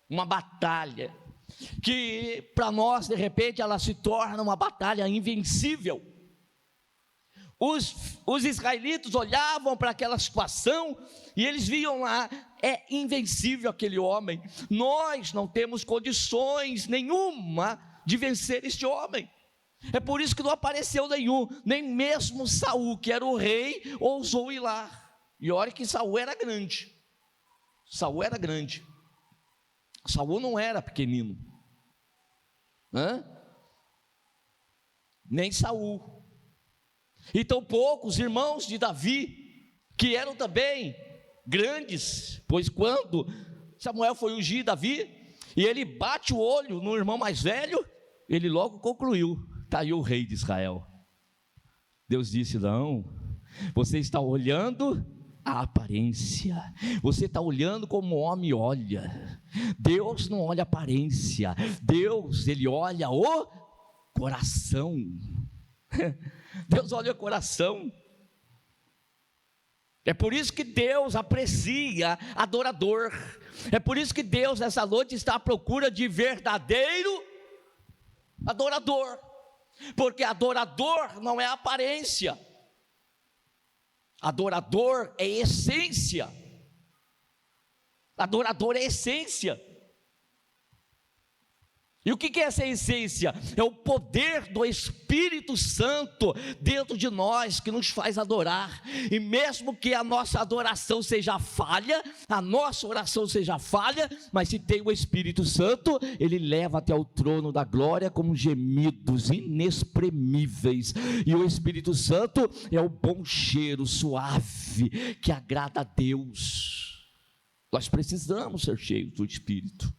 uma batalha, que para nós, de repente, ela se torna uma batalha invencível. Os israelitas olhavam para aquela situação e eles viam lá: é invencível aquele homem, nós não temos condições nenhuma de vencer este homem. É por isso que não apareceu nenhum, nem mesmo Saul, que era o rei, ousou ir lá. E olha que Saul era grande. Saul era grande. Saul não era pequenino. Nem Saul. E tampouco os irmãos de Davi, que eram também grandes, pois quando Samuel foi ungir Davi, e ele bate o olho no irmão mais velho, ele logo concluiu: está aí o rei de Israel. Deus disse: não, você está olhando a aparência, você está olhando como o homem olha. Deus não olha a aparência, Deus, Ele olha o coração. Deus olha o coração. É por isso que Deus aprecia adorador. É por isso que Deus nessa noite está à procura de verdadeiro adorador. Porque adorador não é aparência, adorador é essência. Adorador é essência. E o que é essa essência? É o poder do Espírito Santo dentro de nós, que nos faz adorar. E mesmo que a nossa adoração seja falha, a nossa oração seja falha, mas se tem o Espírito Santo, Ele leva até o trono da glória com gemidos inexprimíveis. E o Espírito Santo é o bom cheiro suave que agrada a Deus. Nós precisamos ser cheios do Espírito.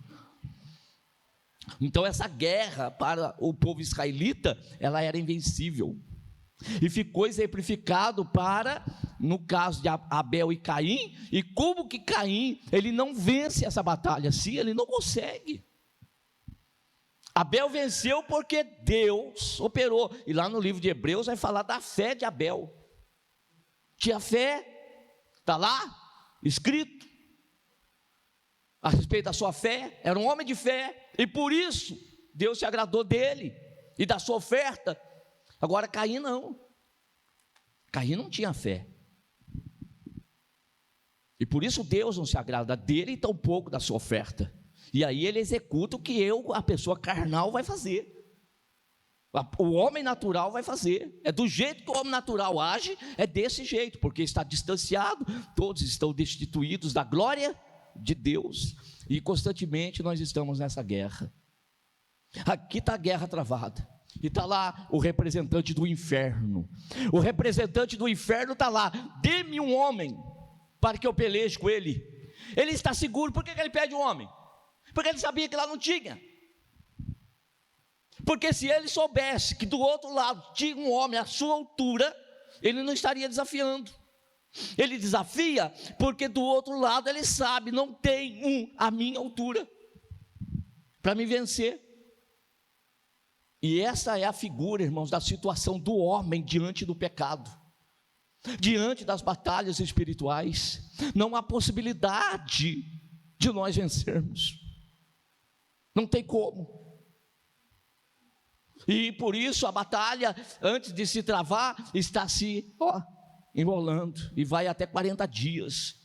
Então essa guerra para o povo israelita, ela era invencível, e ficou exemplificado no caso de Abel e Caim, e como que Caim, ele não vence essa batalha, sim, ele não consegue. Abel venceu porque Deus operou, e lá no livro de Hebreus vai falar da fé de Abel. Tinha fé, está lá, escrito, a respeito da sua fé, era um homem de fé, e por isso Deus se agradou dele e da sua oferta. Agora Caim não. Caim não tinha fé, e por isso Deus não se agrada dele e tampouco da sua oferta. E aí ele executa o que a pessoa carnal vai fazer, o homem natural vai fazer. É do jeito que o homem natural age, é desse jeito, porque está distanciado, todos estão destituídos da glória de Deus, e constantemente nós estamos nessa guerra. Aqui está a guerra travada, e está lá o representante do inferno. O representante do inferno está lá: dê-me um homem para que eu peleje com ele. Ele está seguro. Por que ele pede um homem? Porque ele sabia que lá não tinha. Porque se ele soubesse que do outro lado tinha um homem à sua altura, ele não estaria desafiando. Ele desafia porque do outro lado ele sabe: não tem um à minha altura para me vencer. E essa é a figura, irmãos, da situação do homem diante do pecado, diante das batalhas espirituais. Não há possibilidade de nós vencermos, não tem como. E por isso a batalha, antes de se travar, está se enrolando, e vai até 40 dias,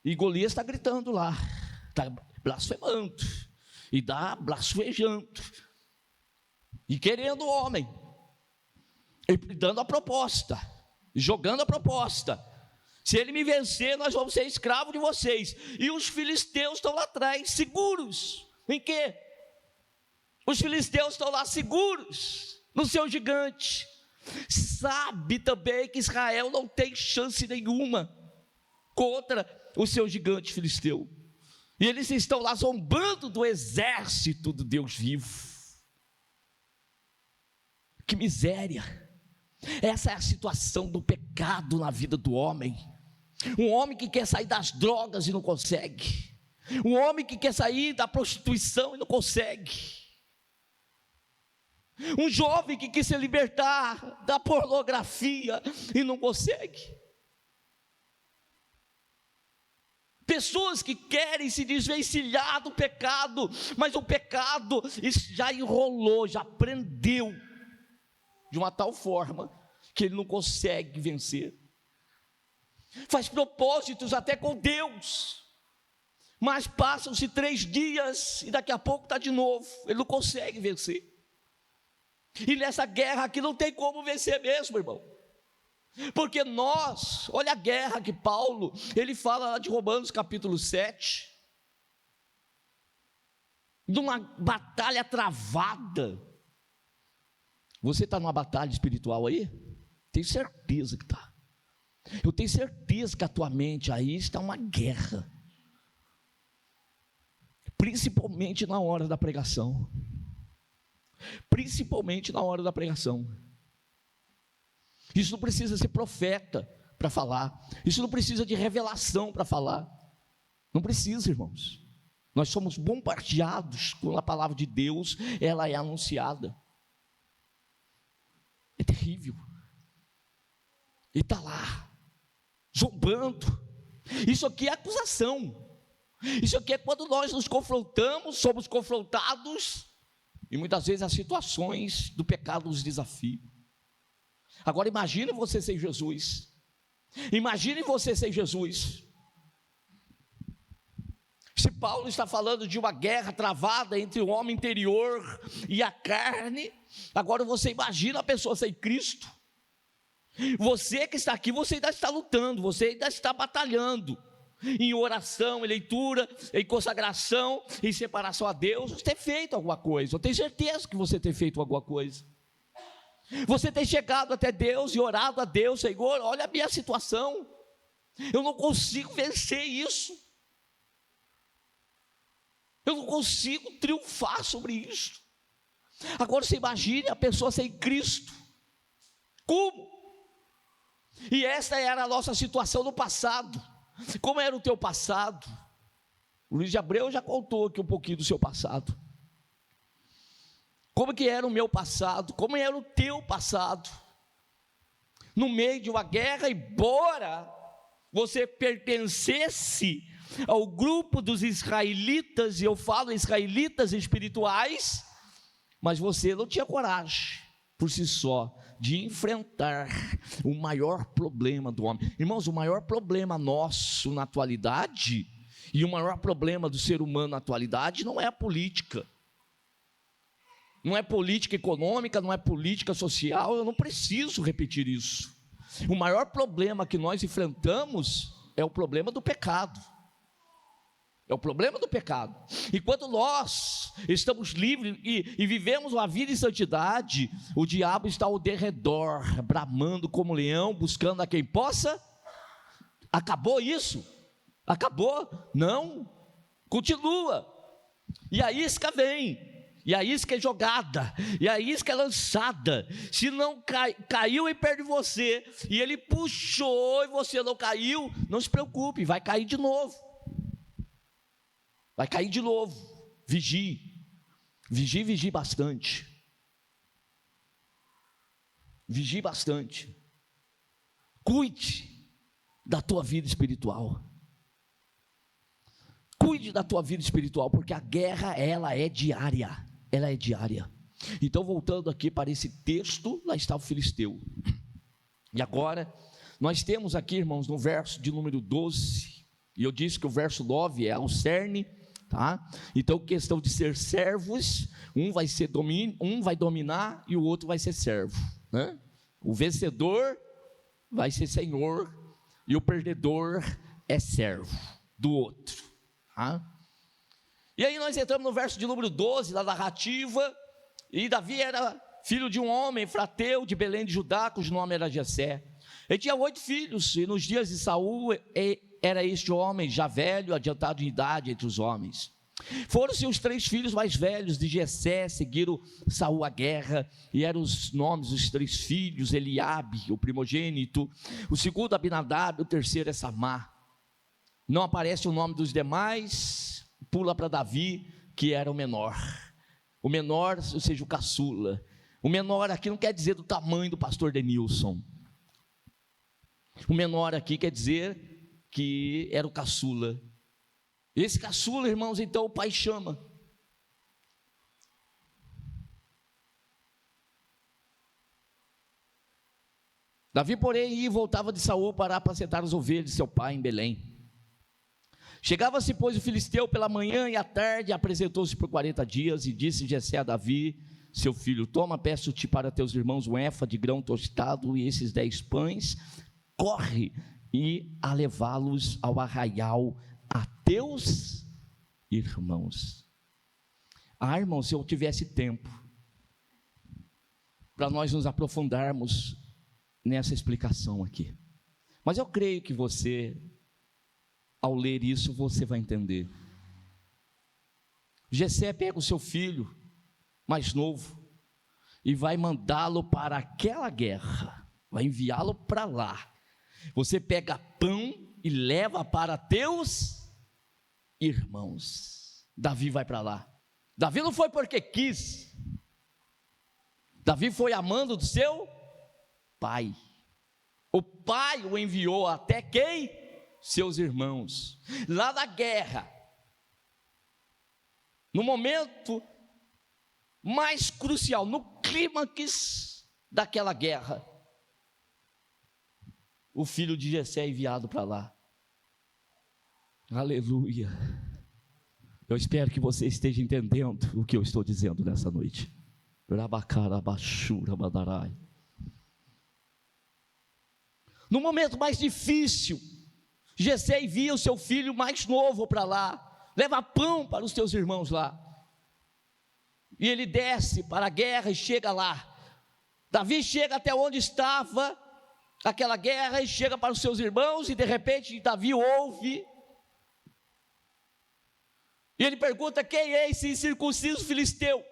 e Golias está gritando lá, está blasfemando, e blasfejando, e querendo o homem, e dando a proposta, jogando a proposta: se ele me vencer, nós vamos ser escravos de vocês. E os filisteus estão lá atrás, seguros, em quê? Os filisteus estão lá seguros no seu gigante. Sabe também que Israel não tem chance nenhuma contra o seu gigante filisteu, e eles estão lá zombando do exército do Deus vivo. Que miséria! Essa é a situação do pecado na vida do homem. Um homem que quer sair das drogas e não consegue, um homem que quer sair da prostituição e não consegue, um jovem que quer se libertar da pornografia e não consegue. Pessoas que querem se desvencilhar do pecado, mas o pecado já enrolou, já prendeu, de uma tal forma que ele não consegue vencer. Faz propósitos até com Deus, mas passam-se 3 dias e daqui a pouco está de novo, ele não consegue vencer. E nessa guerra aqui não tem como vencer mesmo, irmão. Porque nós, olha a guerra que Paulo, ele fala lá de Romanos capítulo 7, de uma batalha travada. Você está numa batalha espiritual aí? Tenho certeza que está. Eu tenho certeza que a tua mente aí está uma guerra, principalmente na hora da pregação. Principalmente na hora da pregação. Isso não precisa ser profeta para falar. Isso não precisa de revelação para falar. Não precisa, irmãos. Nós somos bombardeados com a palavra de Deus, ela é anunciada. É terrível. E está lá, zombando. Isso aqui é acusação. Isso aqui é quando nós nos confrontamos, somos confrontados, e muitas vezes as situações do pecado nos desafiam. Agora imagine você sem Jesus. Imagine você sem Jesus. Se Paulo está falando de uma guerra travada entre o homem interior e a carne, agora você imagina a pessoa sem Cristo. Você que está aqui, você ainda está lutando, você ainda está batalhando em oração, em leitura, em consagração, em separação a Deus. Você tem feito alguma coisa, eu tenho certeza que você tem feito alguma coisa. Você tem chegado até Deus e orado a Deus: Senhor, olha a minha situação, eu não consigo vencer isso, eu não consigo triunfar sobre isso. Agora você imagine a pessoa sem Cristo, como? E esta era a nossa situação no passado. Como era o teu passado? O Luiz de Abreu já contou aqui um pouquinho do seu passado. Como que era o meu passado? Como era o teu passado? No meio de uma guerra, embora você pertencesse ao grupo dos israelitas, e eu falo israelitas espirituais, mas você não tinha coragem, por si só, de enfrentar o maior problema do homem. Irmãos, o maior problema nosso na atualidade, e o maior problema do ser humano na atualidade, não é a política. Não é política econômica, não é política social, eu não preciso repetir isso. O maior problema que nós enfrentamos é o problema do pecado. É o problema do pecado. E quando nós estamos livres e vivemos uma vida em santidade, o diabo está ao derredor, bramando como leão, buscando a quem possa. Acabou isso? Acabou? Não. Continua. E a isca vem. E a isca é jogada, e a isca é lançada. Se não caiu em perto de você, e ele puxou e você não caiu, não se preocupe, vai cair de novo. Vai cair de novo. Vigie. Vigie, vigie bastante. Vigie bastante. Cuide da tua vida espiritual. Cuide da tua vida espiritual, porque a guerra, ela é diária. Ela é diária. Então, voltando aqui para esse texto, lá está o filisteu. E agora, nós temos aqui, irmãos, no verso de número 12, e eu disse que o verso 9 é o cerne, tá? Então, questão de ser servos, um vai dominar e o outro vai ser servo, né? O vencedor vai ser senhor e o perdedor é servo do outro, tá? E aí nós entramos no verso de número 12 da narrativa, e Davi era filho de um homem, Efrateu, de Belém de Judá, cujo nome era Jessé. Ele tinha 8 filhos, e nos dias de Saul, era este homem já velho, adiantado em idade entre os homens. Foram-se os 3 filhos mais velhos de Jessé, seguiram Saul à guerra, e eram os nomes dos 3 filhos: Eliabe, o primogênito, o segundo Abinadab, o terceiro é Samá. Não aparece o nome dos demais. Pula para Davi, que era o menor, ou seja, o caçula. O menor aqui não quer dizer do tamanho do pastor Denilson. O menor aqui quer dizer que era o caçula, Esse caçula, irmãos, então o pai chama. Davi, porém, ia e voltava de Saul para apacentar as ovelhas de seu pai em Belém. Chegava-se, pois, o filisteu pela manhã e à tarde, apresentou-se por 40 dias, e disse Jessé a Davi, seu filho: toma, peço-te para teus irmãos um efa de grão tostado e esses 10 pães, corre e a levá-los ao arraial a teus irmãos. Irmãos, se eu tivesse tempo para nós nos aprofundarmos nessa explicação aqui, mas eu creio que você, ao ler isso, você vai entender. Jessé pega o seu filho mais novo e vai mandá-lo para aquela guerra, vai enviá-lo para lá. Você pega pão e leva para teus irmãos. Davi vai para lá. Davi não foi porque quis, Davi foi amando do seu pai. O pai o enviou até quem? Seus irmãos. Lá na guerra, no momento mais crucial, no clímax daquela guerra, o filho de Jessé é enviado para lá. Aleluia. Eu espero que você esteja entendendo o que eu estou dizendo nessa noite. No momento mais difícil, Jessé envia o seu filho mais novo para lá, leva pão para os teus irmãos lá, e ele desce para a guerra e chega lá. Davi chega até onde estava aquela guerra e chega para os seus irmãos, e de repente Davi ouve, e ele pergunta: quem é esse incircunciso filisteu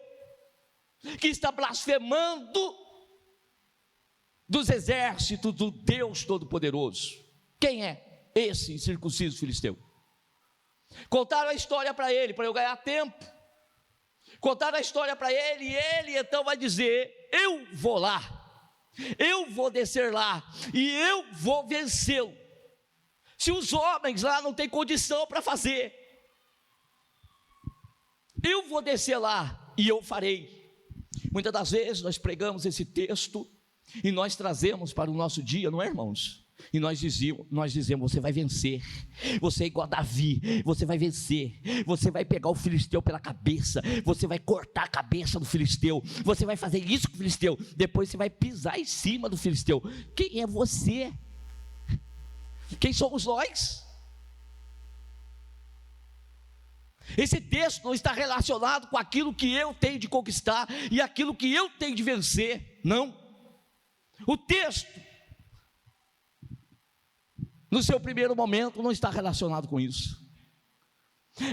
que está blasfemando dos exércitos do Deus Todo-Poderoso? Quem é esse incircunciso filisteu? Contaram a história para ele, para eu ganhar tempo. Contaram a história para ele, e ele então vai dizer: eu vou lá, eu vou descer lá, e eu vou vencê-lo. Se os homens lá não têm condição para fazer, eu vou descer lá e eu farei. Muitas das vezes nós pregamos esse texto e nós trazemos para o nosso dia, não é, irmãos? E nós dizemos: você vai vencer, você é igual a Davi, você vai vencer, você vai pegar o filisteu pela cabeça, você vai cortar a cabeça do filisteu, você vai fazer isso com o filisteu, depois você vai pisar em cima do filisteu. Quem é você? Quem somos nós? Esse texto não está relacionado com aquilo que eu tenho de conquistar e aquilo que eu tenho de vencer, não. O texto, no seu primeiro momento, não está relacionado com isso.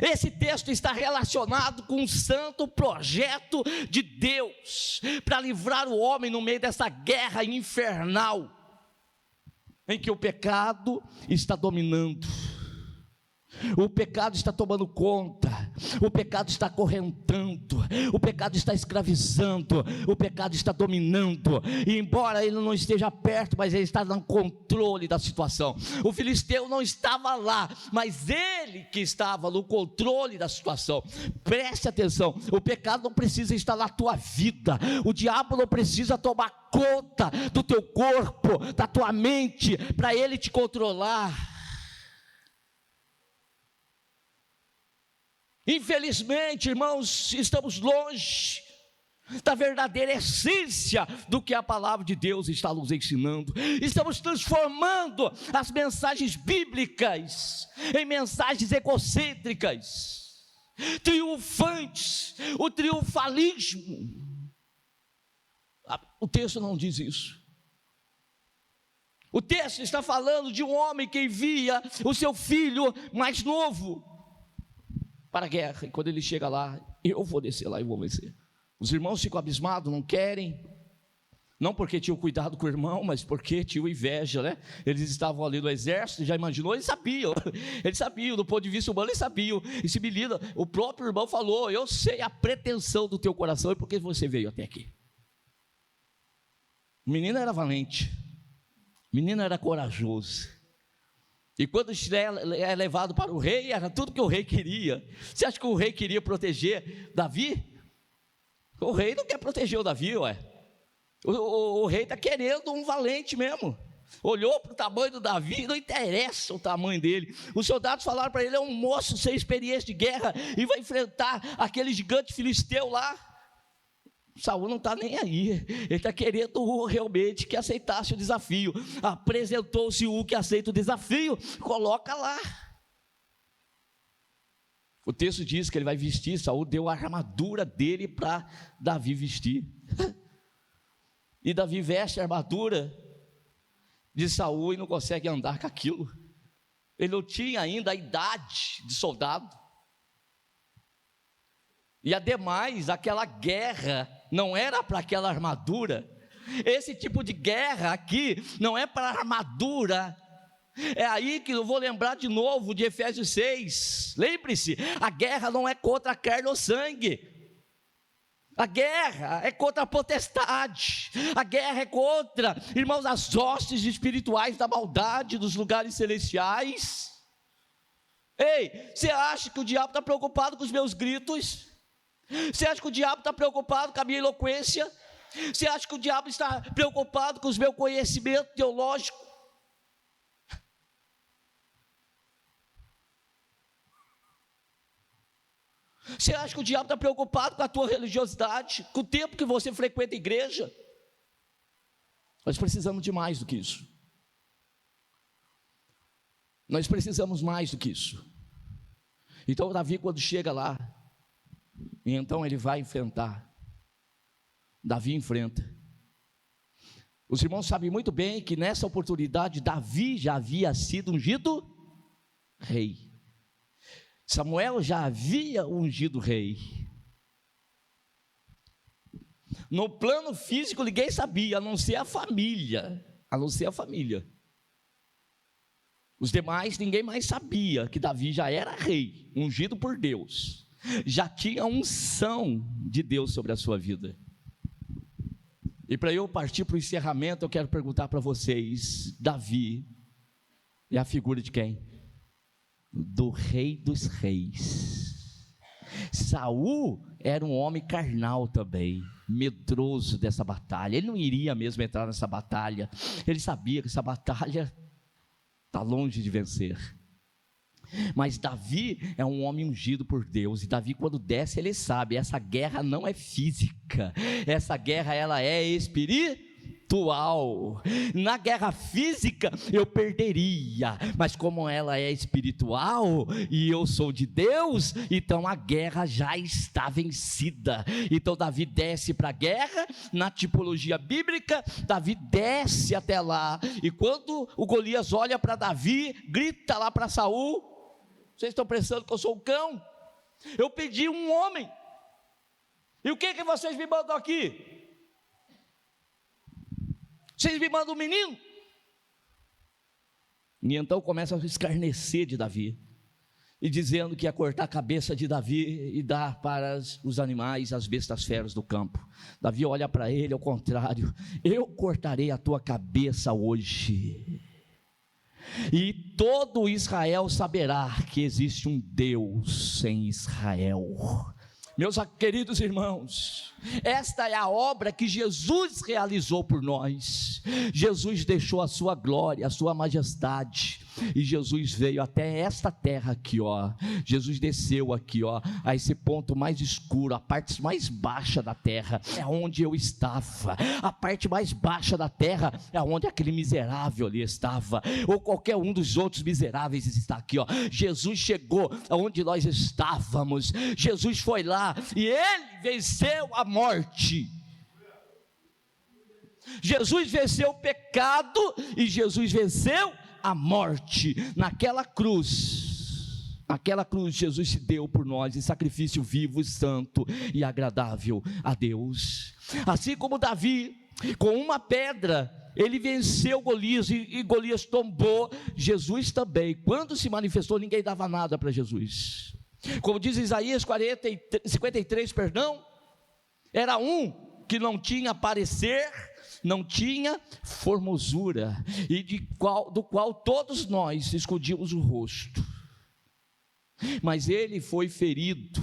Esse texto está relacionado com um santo projeto de Deus para livrar o homem no meio dessa guerra infernal em que o pecado está dominando. O pecado está tomando conta, o pecado está acorrentando, o pecado está escravizando, o pecado está dominando, e embora ele não esteja perto, mas ele está no controle da situação. O filisteu não estava lá, mas ele que estava no controle da situação. Preste atenção, o pecado não precisa estar na tua vida, o diabo não precisa tomar conta do teu corpo, da tua mente, para ele te controlar. Infelizmente, irmãos, estamos longe da verdadeira essência do que a palavra de Deus está nos ensinando. Estamos transformando as mensagens bíblicas em mensagens egocêntricas, triunfantes, o triunfalismo. O texto não diz isso. O texto está falando de um homem que envia o seu filho mais novo para a guerra, e quando ele chega lá: eu vou descer lá e vou vencer. Os irmãos ficam abismados, não querem, não porque tinham cuidado com o irmão, mas porque tinham inveja, né? Eles estavam ali no exército, já imaginou? Eles sabiam, do ponto de vista humano, eles sabiam. Esse menino, o próprio irmão falou: eu sei a pretensão do teu coração e por que você veio até aqui. O menino era valente, o menino era corajoso. E quando é levado para o rei, era tudo que o rei queria. Você acha que o rei queria proteger Davi? O rei não quer proteger o Davi, ué. O rei está querendo um valente mesmo. Olhou para o tamanho do Davi, não interessa o tamanho dele. Os soldados falaram para ele: é um moço sem experiência de guerra e vai enfrentar aquele gigante filisteu lá. Saul não está nem aí, ele está querendo realmente que aceitasse o desafio. Apresentou-se o que aceita o desafio, coloca lá. O texto diz que ele vai vestir, Saul deu a armadura dele para Davi vestir. E Davi veste a armadura de Saul e não consegue andar com aquilo. Ele não tinha ainda a idade de soldado. E ademais, aquela guerra não era para aquela armadura. Esse tipo de guerra aqui não é para armadura. É aí que eu vou lembrar de novo de Efésios 6. Lembre-se, a guerra não é contra a carne ou sangue. A guerra é contra a potestade. A guerra é contra, irmãos, as hostes espirituais da maldade dos lugares celestiais. Ei, você acha que o diabo está preocupado com os meus gritos? Você acha que o diabo está preocupado com a minha eloquência? Você acha que o diabo está preocupado com os meus conhecimentos teológicos? Você acha que o diabo está preocupado com a tua religiosidade, com o tempo que você frequenta a igreja? Nós precisamos de mais do que isso. Nós precisamos mais do que isso. Então Davi, quando chega lá, e então ele vai enfrentar. Davi enfrenta. Os irmãos sabem muito bem que nessa oportunidade Davi já havia sido ungido rei. Samuel já havia ungido rei. No plano físico ninguém sabia, a não ser a família. Os demais, ninguém mais sabia que Davi já era rei, ungido por Deus. Já tinha unção de Deus sobre a sua vida. E para eu partir para o encerramento, eu quero perguntar para vocês: Davi é a figura de quem? Do rei dos reis. Saul era um homem carnal também, medroso dessa batalha. Ele não iria mesmo entrar nessa batalha. Ele sabia que essa batalha está longe de vencer. Mas Davi é um homem ungido por Deus, e Davi, quando desce, ele sabe, essa guerra não é física, essa guerra ela é espiritual. Na guerra física eu perderia, mas como ela é espiritual e eu sou de Deus, então a guerra já está vencida. Então Davi desce para a guerra. Na tipologia bíblica, Davi desce até lá, e quando o Golias olha para Davi, grita lá para Saul: vocês estão pensando que eu sou um cão? Eu pedi um homem, e o que vocês me mandam aqui? Vocês me mandam um menino? E então começa a escarnecer de Davi, e dizendo que ia cortar a cabeça de Davi e dar para os animais, as bestas feras do campo. Davi olha para ele, ao contrário: eu cortarei a tua cabeça hoje, e todo Israel saberá que existe um Deus em Israel. Meus queridos irmãos, esta é a obra que Jesus realizou por nós. Jesus deixou a sua glória, a sua majestade, e Jesus veio até esta terra aqui, ó. Jesus desceu aqui, ó, a esse ponto mais escuro, a parte mais baixa da terra, é onde eu estava. A parte mais baixa da terra é onde aquele miserável ali estava, ou qualquer um dos outros miseráveis está aqui, ó. Jesus chegou aonde nós estávamos. Jesus foi lá e ele venceu a morte. Jesus venceu o pecado e Jesus venceu a morte. Naquela cruz Jesus se deu por nós em sacrifício vivo, santo e agradável a Deus. Assim como Davi, com uma pedra, ele venceu Golias, e Golias tombou. Jesus também, quando se manifestou, ninguém dava nada para Jesus. Como diz Isaías 53, era um que não tinha parecer, não tinha formosura, e do qual todos nós escondíamos o rosto. Mas ele foi ferido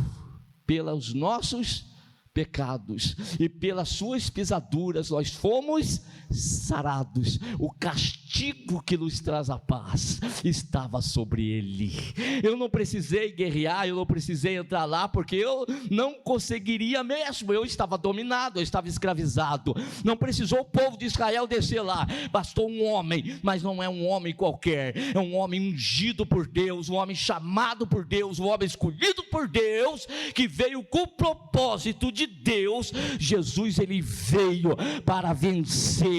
pelos nossos pecados, e pelas suas pisaduras nós fomos sarados. O castigo que nos traz a paz estava sobre ele. Eu não precisei guerrear, eu não precisei entrar lá, porque eu não conseguiria mesmo. Eu estava dominado, eu estava escravizado. Não precisou o povo de Israel descer lá, bastou um homem, mas não é um homem qualquer, é um homem ungido por Deus, um homem chamado por Deus, um homem escolhido por Deus, que veio com o propósito de Deus. Jesus, ele veio para vencer.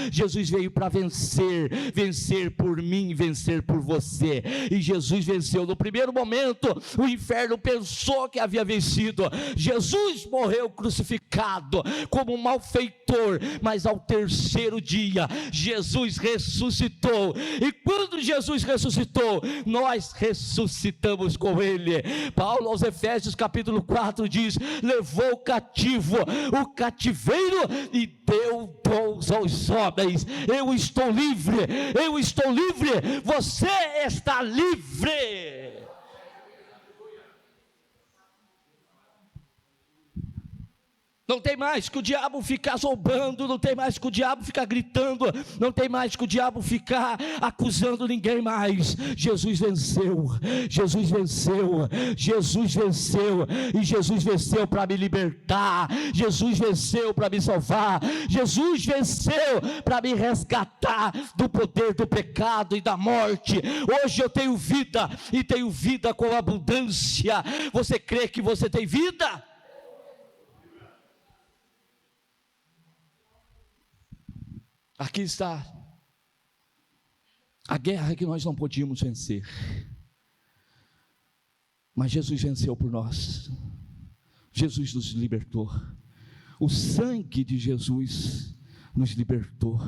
Jesus veio para vencer, vencer por mim, vencer por você. E Jesus venceu. No primeiro momento, o inferno pensou que havia vencido. Jesus morreu crucificado como um malfeitor, mas ao terceiro dia, Jesus ressuscitou. E quando Jesus ressuscitou, nós ressuscitamos com ele. Paulo aos Efésios capítulo 4 diz: levou cativo o cativeiro e deu dons aos homens. Eu estou livre, eu estou livre, você está livre. Não tem mais que o diabo ficar zombando, não tem mais que o diabo ficar gritando, não tem mais que o diabo ficar acusando ninguém mais. Jesus venceu, Jesus venceu, Jesus venceu, e Jesus venceu para me libertar, Jesus venceu para me salvar, Jesus venceu para me resgatar do poder do pecado e da morte. Hoje eu tenho vida, e tenho vida com abundância. Você crê que você tem vida? Aqui está a guerra que nós não podíamos vencer, mas Jesus venceu por nós. Jesus nos libertou. O sangue de Jesus nos libertou.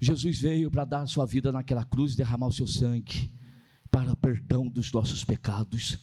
Jesus veio para dar sua vida naquela cruz, derramar o seu sangue para o perdão dos nossos pecados.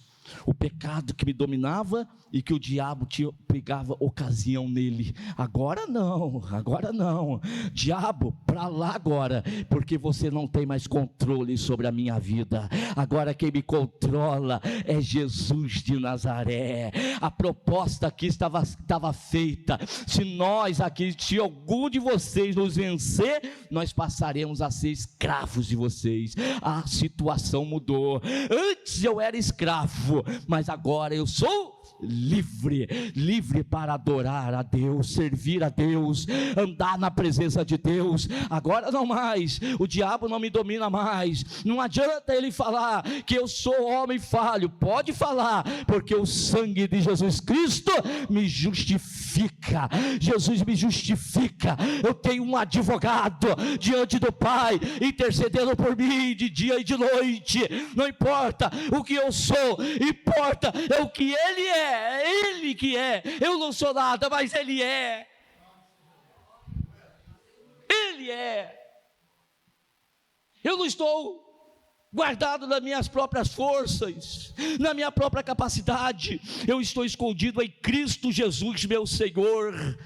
O pecado que me dominava e que o diabo pegava ocasião nele. Agora não, diabo, para lá agora, porque você não tem mais controle sobre a minha vida. Agora quem me controla é Jesus de Nazaré. A proposta aqui estava feita. Se nós aqui, se algum de vocês nos vencer, nós passaremos a ser escravos de vocês. A situação mudou. Antes eu era escravo, mas agora eu sou livre, livre para adorar a Deus, servir a Deus, andar na presença de Deus. Agora não mais, o diabo não me domina mais. Não adianta ele falar que eu sou homem falho. Pode falar, porque o sangue de Jesus Cristo me justifica. Jesus me justifica. Eu tenho um advogado diante do Pai, intercedendo por mim de dia e de noite. Não importa o que eu sou, importa é o que Ele é Ele que é. Eu não sou nada, mas Ele é. Ele é. Eu não estou guardado nas minhas próprias forças, na minha própria capacidade. Eu estou escondido em Cristo Jesus, meu Senhor.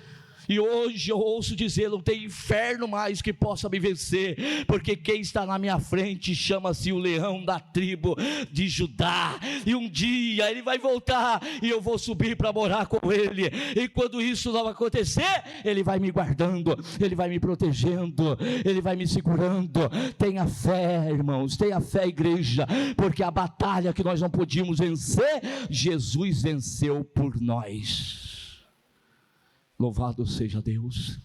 E hoje eu ouço dizer: não tem inferno mais que possa me vencer, porque quem está na minha frente chama-se o leão da tribo de Judá. E um dia ele vai voltar e eu vou subir para morar com ele. E quando isso não acontecer, ele vai me guardando, ele vai me protegendo, ele vai me segurando. Tenha fé, irmãos, tenha fé, igreja, porque a batalha que nós não podíamos vencer, Jesus venceu por nós. Louvado seja Deus.